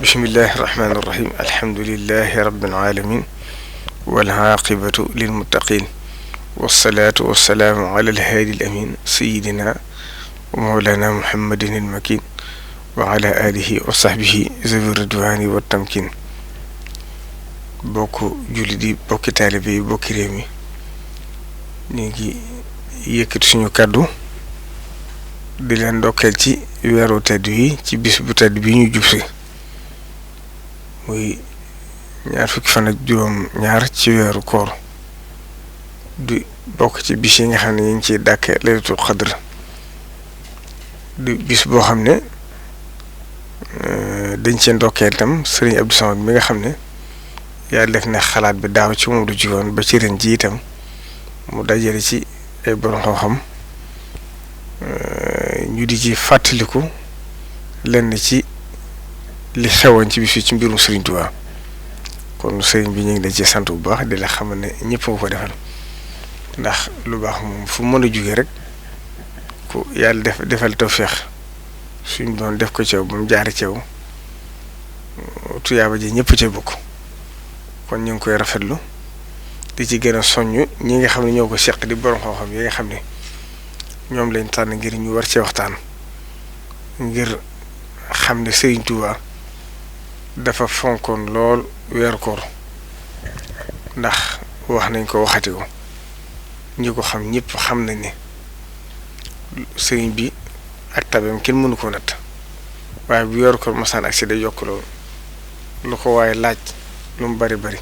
bismillahi irrahmani irrahim alhamdulilahi rabbil alamin walaqibatu lilmuttaqin walsalaatu walsalaamu ala alhaadi alamin sayidina wa mawlana muhammadin almakin wa ala alihi wa sahbihi zawi ridwani wa tamkin bokk jullit yi bokki taalibe yi bokki réew mi ñu ngi yëkkati suñu kàddu di leen ndokkeel ci weeru tedd yi ci bis bu tedd bi ñu jubsi muy ñaar fukki fan ak juróom ñaar ci weeru koor di bokk ci bis yi nga xam ne ñu ngi ciy dàkke laylatul xadr di bis boo xam ne dañ cee ndokkeel itam sëriñ Abdou Samad mi nga xam ne yàlla def na xalaat bi daaw ci moom du jiwoon ba ci ren ji itam mu dajale ci ay borom xam-xam ñu di ci fàttaliku lenn ci li xewoon ci bis bi ci mbirum Serigne Touba kon Serigne bi ñu ngi leen ci sant bu baax di la xamal ne ñëpp nga ko defal ndax lu baax moom fu mën a jógee rek ku yàlla defal tawfeex suñ doon def ko ceew ba mu jaari ceew tuyaaba ji ñëpp ca bokk kon ñu ngi koy rafetlu di ci gën a soññ ñi nga xam ne ñoo ko seq di borom xam-xam yi nga xam ne ñoom lañ tànn ngir ñu war cee waxtaan ngir xam ne Serigne Touba dafa fonkoon lool weeru koor ndax wax nañ ko waxati ko ñi ko xam ñëpp xam nañ ne sëriñ bi ak tabeem kenn mënu ko natt waaye bu weeru koor masaan ak si day yokk loolu lu ko waaye laaj lu mu bari bari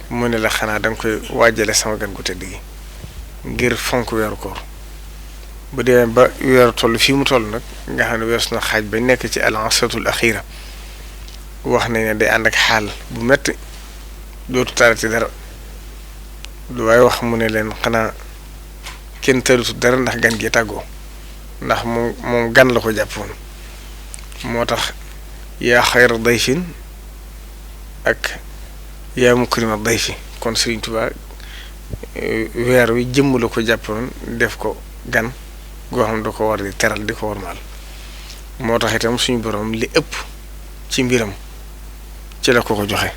mu ne la xanaa danga koy waajale sama gan gu tëdd gi ngir fonk weeru koor bu dee ba weeru toll fii mu toll nag nga xam ne weesu na xaaj ba nekk ci al-asratul axira wax nañ ne day ànd ak xaal bu metti dootu tarati dara lu waaye wax mu ne leen xanaa kenn tërutu dara ndax gan gi tàggoo ndax moom gan la ko jàppoon moo tax yaa xayra dayfin ak yaa mukrima dayfi kon Serigne Touba weer wi jëmm la ko jàppoon def ko gan goo xam ne da ko war di teral di ko warmaal moo tax itam suñu borom li ëpp ci mbiram ci la ko joxe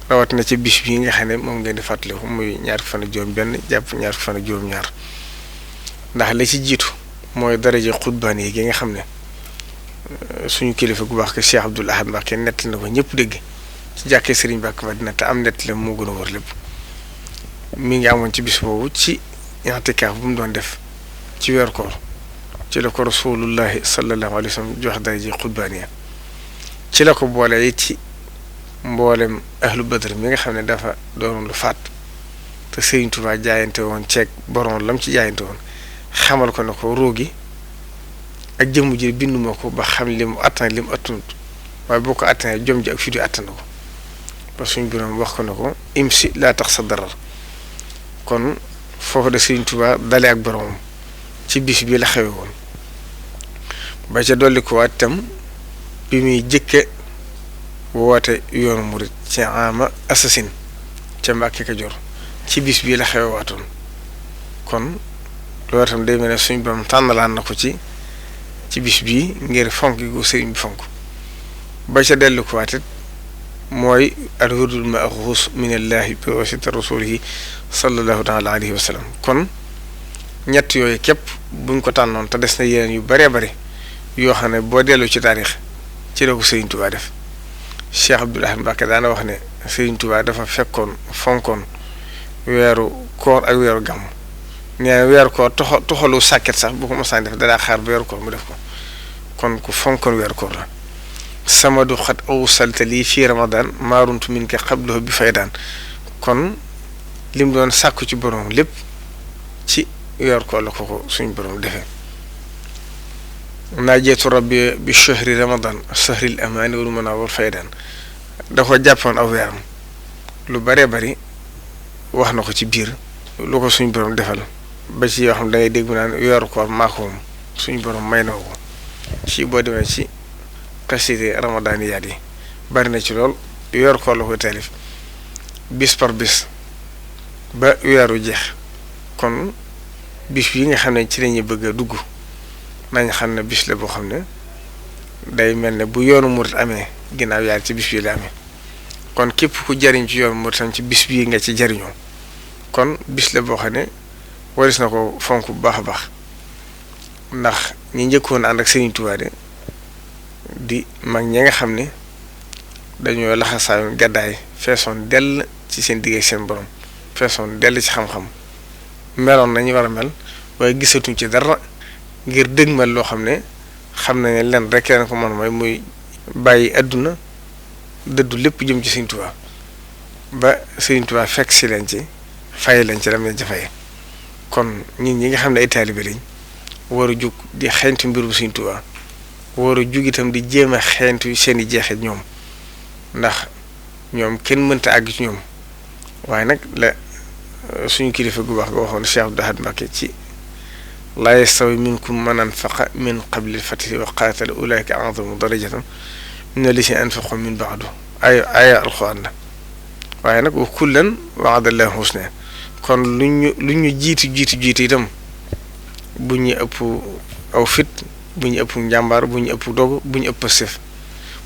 rawatina ci bis bii nga xam ne moom ngeen di fàttaliku muy ñaar fan ak juróom benn jàpp ñaar fan ak juróom ñaar ndax la ci jiitu mooy daraja xutbaan yi gi nga xam ne suñu kilifa gu baax ke Cheikh Abdoul Ahad Mbacké nett na ko ñëpp dégg ci jàkkee Serigne Mbacké Madina te am nett la moo gën a war lépp mi ngi amoon ci bis boobu ci i'tikaaf bu mu doon def ci weeru koor ci la ko rasulullahi sallallahu alayhi wa sallam jox daraja xutbaaniya ci la ko boole ci mboolem ahlu badr mi nga xam ne dafa doon lu faat te Serigne Touba jaayante woon ceeg borom lam ci jaayante woon xamal ko ne ko roogi ak jëmm ji binduma ko ba xam li mu attan li mu attanut waaye boo ko attanee jom ji ak fi du attan ko ba suñ borom wax ko ne ko imsi laa tax sa darar kon foofu de Serigne Touba dale ak boromam ci bis bi la xewe woon ba ca dolli ko waat itam bi muy jëkke woote yoonu murit ci ama assasine ca Mbàkke Kajoor ci bis bii la xewe waatoon kon loolu itam day mel ne suñ borom tànnalaan na ko ci bis bii ngir fonk gu sëriñ bi fonk ba ca dellu ko waat it mooy al wurdul maxuus minallahi bi wasita rasulihi sallallahu taala alayhi wa sallam kon ñett yooyu képp buñ ko tànnoon te des na yeneen yu baree bari yoo xam ne boo dellu ci taarix ci la ko Serigne Touba def Cheikh Abdoul Ahad Mbacké daana wax ne Serigne Touba dafa fekkoon fonkoon weeru koor ak weeru gàmm nee na weeru koor toxalu sàkket sax bu ko mosaan def danaa xaar ba weeru koor mu def ko kon ku fonkoon weeru koor la sama du xat aw salte lii fii Ramadan maaruntu min ka xablahu bi fay daan kon lim doon sàkku ci borom lépp ci weeru koor la ko suñ borom defee naajeetu rabbi bi shahri Ramadan shahril amaani wal munaa wal faydaan da ko jàppoon aw weeram lu baree bari wax na ko ci biir lu ko suñ borom defal ba ci yoo xam da ngay dégg mu naan weeru koor maa ko moom suñ borom may na ko ci boo demee ci xasida ramadaaniyaat yi bari na ci lool weeru koor la koy taalif bis par bis ba weeru jeex kon bis yi nga xam ne ci lañuy bëgg a dugg nañ xam ne bis la boo xam ne day mel ne bu yoonu murit amee ginnaaw yàlla ci bis bii la amee kon képp ku jariñ ci yoonu murit tam ci bis bii nga ci jariñoo kon bis la boo xam ne waris na ko fonk bu baax a baax ndax ñi njëkkoon ànd ak Serigne Touba de di mag ñi nga xam ne dañoo laxasaayu gàddaay feesoon dell ci seen digg ak seen borom feesoon dell ci xam-xam meloon nañu war a mel waaye gisatuñ ci dara ngir dëgmal loo xam ne xam na ne len rek leen ko mën mooy muy bàyyi àdduna dëddu lépp jëm ci Serigne Touba ba Serigne Touba fekk si leen ci fay leen ci lam leen ci faye kon ñi nga xam ne ay taalibe lañ war a jug di xeeñtu mbirum Serigne Touba war a jug itam di jéem a xeeñtu seen i jeexit ñoom ndax ñoom kenn mënta àgg ci ñoom waaye nag la suñu kilifa gu baax ga waxoon Cheikh Abdou Ahad Mbacké ci laa yastawi minkum man anfaqa min qabli al-fathi wa qaatala ulaa'ika a'zamu darajatan mina llaziina anfaqu min ba'du aaya alxuraan la waaye nag wa kullan wa'ada llaahu husnaa kon lu ñu jiitu itam bu ñu ëpp aw fit bu ñu ëpp njàmbaar bu ñu ëpp dogu bu ñu ëpp sëf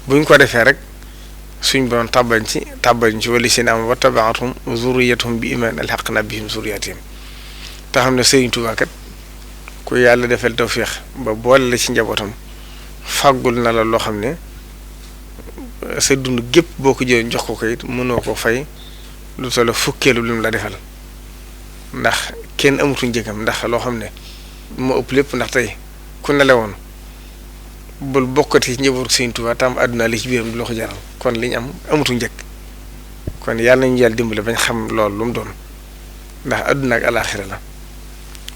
bu ñu ko defee rek suñ borom tàbbañ ci wala seen am wa tabaatuhum zurriyatuhum bi imaan alhaqna bihim zurriyatihim te xam ne Serigne Touba kat ku yàlla defal tawféex ba boole la ci njabootam fàggul na la loo xam ne sa dund gépp boo ko jëlee jox ko it mënoo ko fay lu toll fukkeelu lu mu la defal ndax kenn amatuñ njëgam ndax loo xam ne moo ëpp lépp ndax tey ku ne la woon bul bokkati ci njabootu Serigne Touba tam àdduna li ci biiram du la ko jaral kon li ñu am amatuñ njëkk kon yàlla nañu yàlla dimbale bañ xam loolu lu mu doon ndax àdduna ak alaaxira la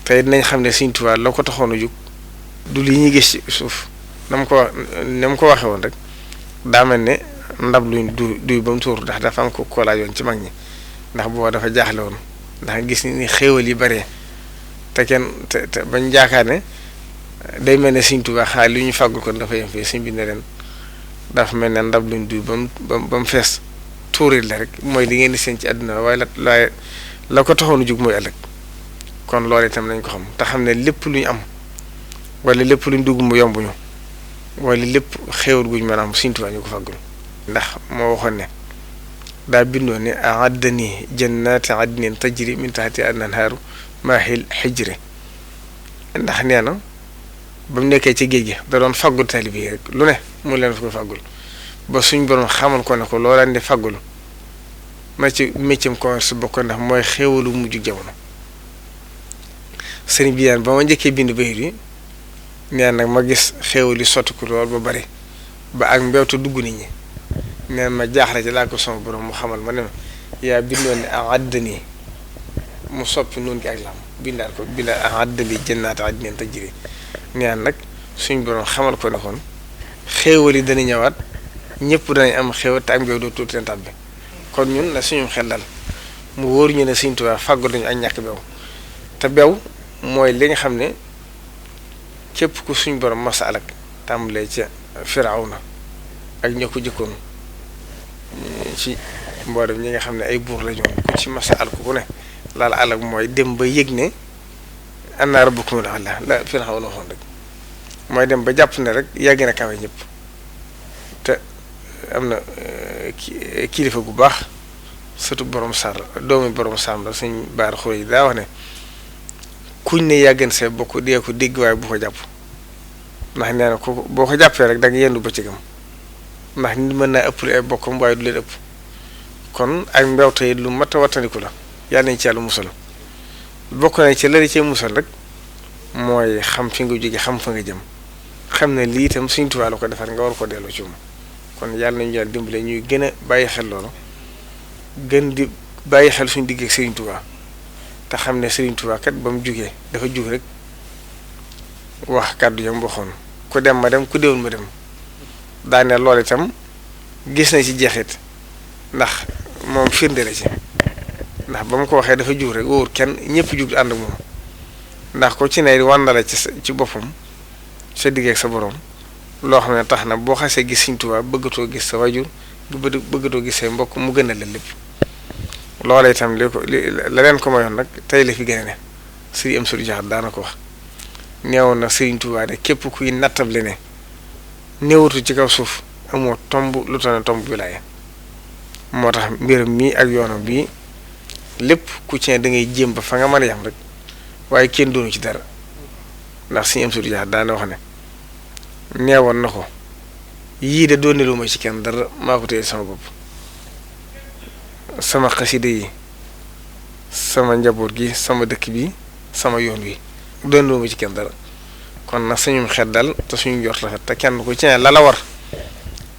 tey dinañ xam ne Serigne Touba la ko taxoon a jóg du li ñuy gis ci suuf na mu ko waxee woon rek daa mel ne ndab luñ duy ba mu tuur ndax dafa am ko laajoon ci mag ñi ndax booba dafa jaaxle woon ndax gis ni xéewal yi bare te bañ jaakaar ne day mel ne Serigne Touba xaar li ñu fàggul kon dafa yem fii Serigne bi ne leen dafa mel ne ndab luñ duy ba mu fees tuurit la rek mooy li ngeen di seen ci àdduna waaye la ko taxoon a jóg mooy ëllëg kon loolu itam nañ ko xam te xam ne lépp lu ñu am wala lépp luñ dugg mu yomb ñu wala lépp xéewal guñ mën a am Serigne Touba ñu ko fàggul ndax moo waxoon ne daa bindoo ne a'addani jannaati adnin tajri min tahtiha al-anhaaru maahil hijri ndax nee na ba mu nekkee ci géej gi da doon faggul taalibe yi rek lu ne mu leen fa ko faggul ba suñ borom xamal ko ne ko loo leen di faggul ma ci méccam commerce bokk ndax mooy xéewalu mujj jamono sëriñ bi yaan ba ma njëkkee bind bayit yi nee nag ma gis xéewal yi sotti ko lool ba bari ba ak mbewtu dugg nit ñi neen ma jaaxle ci laa ko sama borom mu xamal ma ne ma yaa bindoon ne a'addani mu soppi noonu gi ak lam bindaat a'addali jannaati adnin tajri neen nag suñ borom xamal ko ne kon xéewal yi dana ñëwaat ñëpp danañ am xéewal te ak mbew doo tuuti leen tàbbi kon ñun na suñu xel dal mu wóor ñu ne Serigne Touba fàggu dañu ak ñàkk bew te bew mooy li nga xam ne képp ku suñ borom masa alak tàmbalee ca Firawna ak ña ko jëkkoon ci mboolem ñi nga xam ne ay buur la ñoom ku ci masa alku ku ne laal alak mooy dem ba yëg ne ana rabbukumul a'laa la Firawna waxoon rek mooy dem ba jàpp ne rek yàgg na kawe ñëpp te am na kilifa gu baax surtout borom sar doomi borom saam la suñ baar xure yi daa wax ne kuñ ne yàggan see bokk dee ko dégg waaye bu ko jàpp ndax nee na ko boo ko jàppee rek da nga yendu bëccëgam ndax nit mën naa ëpp ay bokkam waaye du leen ëpp kon ak mbewte yi lu mat a wattandiku la yàlla nañ ci yàlla musal bokk na ci lari cee musal rek mooy xam fi nga jóge xam fa nga jëm xam ne lii itam Serigne Touba la ko defar nga war ko delloo ci moom kon yàlla nañu yàlla dimbale ñuy gën a bàyyi xel loolu gën di bàyyi xel suñu digg ak Serigne Touba te xam ne Serigne Touba kat ba mu jugee dafa jug rek wax kàddu yam waxoon ku dem ma dem ku déwul ma dem daane loolu itam gis na ci jeexit ndax moom firnde la ci ndax ba mu ko waxee dafa jug rek wóor kenn ñëpp jug ànd ak moom ndax ko ci ne wan na la ci boppam sa digg ak sa borom loo xam ne tax na boo xasee gis Serigne Touba bëggatoo gis sa wajur bëggatoo gis say mbokk mu gën a la lépp loola itam la leen ko mayoon nag tey la fi gën a ne Serigne Amsatou Diakhate daana ko wax neewoon na Serigne Touba de képp kuy nattable ne néewatu ci kaw suuf amoo tomb lu tax ne tomb wilaaya moo tax mbiram mii ak yoonam bii lépp ku ci ne da ngay jéem ba fa nga mën a yam rek waaye kenn doonu ci dara ndax suñu am suñu jaax daana wax ne neewoon na ko yii de doonelu ma ci kenn dara maa ko téye sama bopp sama xasida yi sama njaboot gi sama dëkk bi sama yoon wi doonelu ma ci kenn dara kon nag suñu xel dal te suñu jot rafet te kenn ku ci ne la war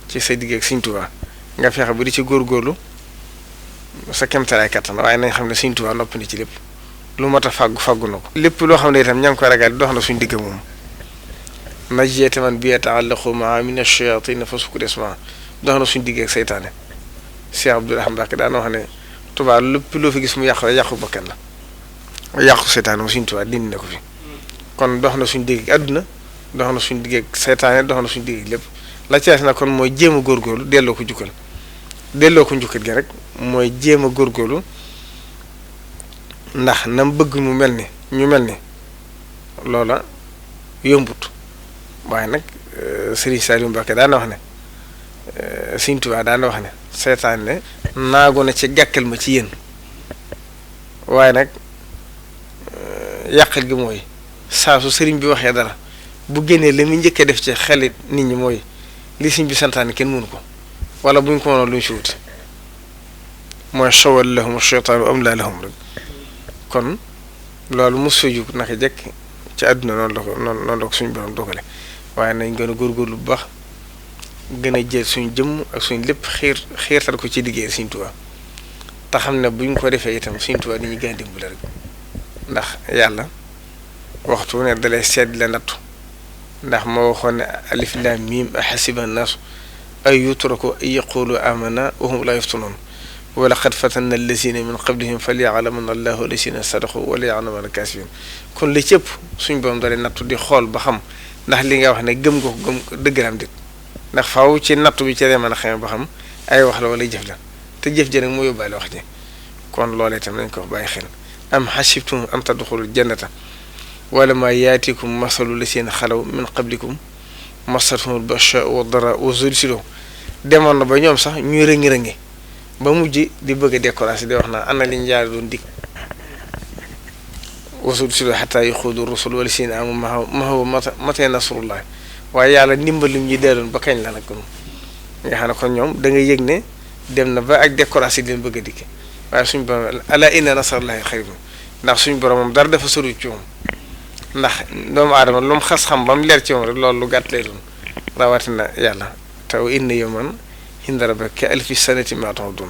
ci sa digg ak Sëriñ Tuubaa nga fexe ba di ci góorgóorlu sa kemtalaay kattan waaye nañ xam ne Sëriñ Tuubaa noppi na ci lépp lu mat a fàggu na ko. lépp loo xam ne itam ña ngi koy ragal dox na suñu digg moom najjate man bi yataallaqu maa min ash-shayaatiin fa sukku desma dox na suñu digg ak seytaane Cheikh Abdoul Ahad Mbacké daana wax ne Tuubaa lépp loo fi gis mu yàqu yàqu bakkan la yàqu seytaane mu Sëriñ Tuubaa dindi na ko fi kon dox na suñu digg ak àdduna dox na suñu digg ak seytaane dox na suñu digg ak lépp la ci na kon mooy jéem a góorgóorlu delloo ko njukkal gi rek mooy jéem a góorgóorlu ndax nam bëgg mu mel ni ñu mel ni loola yombut waaye nag Serigne Saliou Mbacké daana wax ne Sëriñ Tuubaa daana wax ne seytaan ne naagu na ci gàkkal ma ci yéen waaye nag yàqal gi mooy saa su sëriñ bi waxee dara bu génnee la muy njëkkee def ci xelit nit ñi mooy li sëriñ bi santaane kenn mënu ko wala buñ ko mënoon lu ñu si wuti mooy shawal lahum shaytaanu amlaa lahum rek kon loolu mos fa jug naka jekk ci àdduna noonu la ko suñu borom dogale waaye nañ gën a góorgóorlu bu baax gën a jël suñu jëmm ak suñu lépp xiirtal ko ci liggéey Sëriñ Tuubaa te xam ne buñ ko defee itam Sëriñ Tuubaa dañuy gën a dimbale rek ndax yàlla waxtu ne dalay seet la nattu ndax moo waxoon ne alif laam miim ahasiba annaasu ay yutraku an yaqulu amanna wa hum laa yuftanuun wa laqad fatanna allazina min qablihim falya'lamanna allahu allazina sadaqu wa liya'lamanna al-kaasibiin kon li ci ëpp suñ borom dalay nattu di xool ba xam ndax li nga wax ne gëm nga ko gëm dëggalam dit ndax faaw ci nattu bi ci lay mën a xamee ba xam ay wax la wala jëf la te jëf ji nag moo yóbbaale wax ji kon loolee itam nañ ko bàyyi xel am hasibtum an tadxulul jannata wala ma yaatikum masalu lazina xalaw min qablikum massatuhumul ba'saa'u wad-daraa'u wa zulziluu demoon na ba ñoom sax ñuy rëngi-rëngi ba mujj di bëgg a découragé di wax naa ana liñ jaare doon dig wa zulziluu hattaa yaquula rusul wa lazina aamanu ma'ahu mataa nasrullah waaye yàlla ndimbalim ñi deeloon ba kañ la nag kon nga xam ne kon ñoom da nga yëg ne dem na ba ak découragé di leen bëgg a dikk waaye suñ borom alaa inna nasrallahi qariib ndax suñ borom moom dara dafa sori ci moom ndax doomu aadama lu mu xas xam ba mu leer ci moom rek loolu lu gàtt lay doon rawatina yàlla taw inna yawman inda rabbika ka alfi sanati mimmaa ta'udduun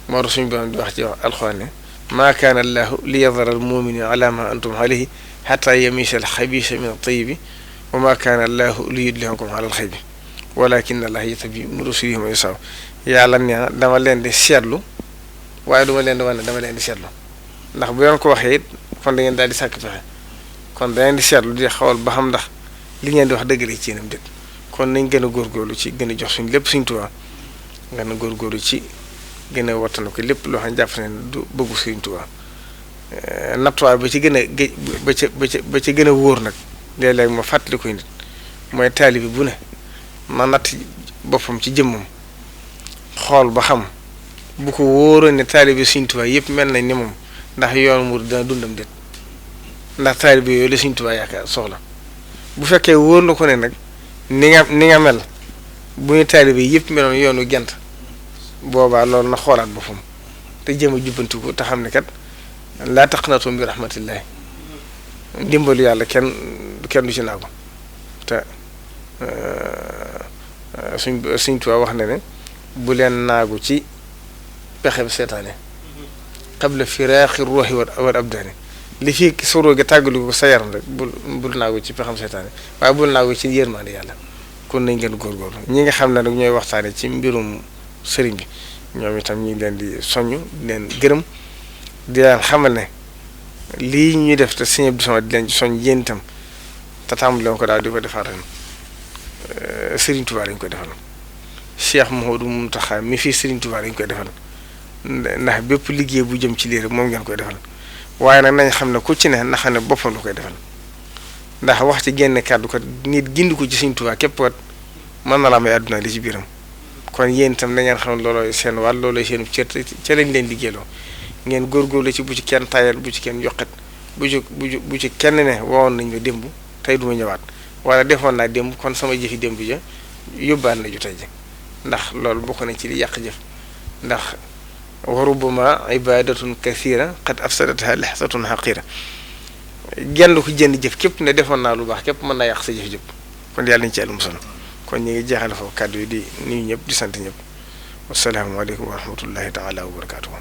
moo tax suñu borom di wax ci alxuraan ne maa kaana allaahu liyadara al-mu'miniina alaa maa antum alayhi hattaa yamiiza al-xabiisa mina at-tayyibi wa maa kaana allaahu liyudliakum alal xaybi walaakinna allaaha yajtabii min rusulihi man yashaa yàlla nee na dama leen di seetlu waaye duma leen di wane dama leen di seetlu ndax bu yoon ko waxee it kon da ngeen daal di sàkk pexe kon da ngeen di seetlu di xawal ba xam ndax li ngeen di wax dëgg la ci yéenam déet kon nañ gën a góorgóorlu ci gën a jox suñ lépp Sëriñ Tuubaa gën a góorgóorlu ci gën a wattana ko lépp loo xam ne jàpp ne du bëggu Sëriñ Tuubaa nattuwaay ba ci gën a géej ba ci gën a wóor nag léeg-léeg ma fàttali koy nit mooy taalibi bu ne ma natt boppam ci jëmmam xool ba xam bu ko wóoroon ne taalibi Sëriñ Tuubaa yëpp mel nañ ni moom ndax yoon mu dana dundam déet ndax taalibi yooyu la Sëriñ Tuubaa yaakaar soxla bu fekkee wóor na ko ne nag ni nga mel bu ñu taalibe yëpp meloon yoonu gent boobaa loolu na xoolaat boppam te jéem a jubbanti ko te xam ne kat laa taqnatu min rahmatillahi ndimbalu yàlla kenn du ci naagu te Sëriñ Tuubaa wax na ne bu leen naagu ci pexe seetaane qabla firaaxi ruuhi wal abdaani li fi soroo gi tàggalu ko sa yaram rek bul naagu ci pexam seetaane waaye bul naagu ci yërmande yàlla kon nañ gën góorgóorlu ñi nga xam ne nag ñooy waxtaane ci mbirum sëriñ bi ñoom itam ñu ngi leen di soññ di leen gërëm di leen xamal ne lii ñuy def te Sëriñ Abdou Samad di leen ci soññ yéen itam te tàmbale ko daal di ko defar ren Sëriñ Tuubaa lañ koy defal Cheikh Mouhamadou Mountakha mi fii Sëriñ Tuubaa lañ koy defal ndax bépp liggéey bu jëm ci lii rek moom ngeen koy defal waaye nag nañ xam ne ku ci ne na xam ne boppam la koy defal ndax wax ci génne kàddu ko nit gindi ko ci Sëriñ Tuubaa képp kat mën na la may àdduna li ci biiram kon yéen itam na ngeen xam ne loolooy seen wàll loolooy seen cër ca lañ leen liggéeyloo ngeen góorgóorlu ci bu ci kenn tayal bu ci kenn yoqet bu ci kenn ne wowoon nañ ma démb tey duma ñëwaat wala defoon naa démb kon sama jëfi démb ja yóbbaan na ju tey ji ndax loolu bokk na ci li yàq jëf ndax wa rubbama ibadatun kathira qad afsadatha lahsatun haqira genn ko jënd jëf képp ne defoon naa lu baax képp mën naa yàq sa jëf jëpp kon yàlla nañu ci yàlla musal kon ñu ngi jeexal foofu kàddu yi di nuyu ñëpp di sant ñëpp wassalaamu aleykum wa rahmatullahi taala wa barakatuhu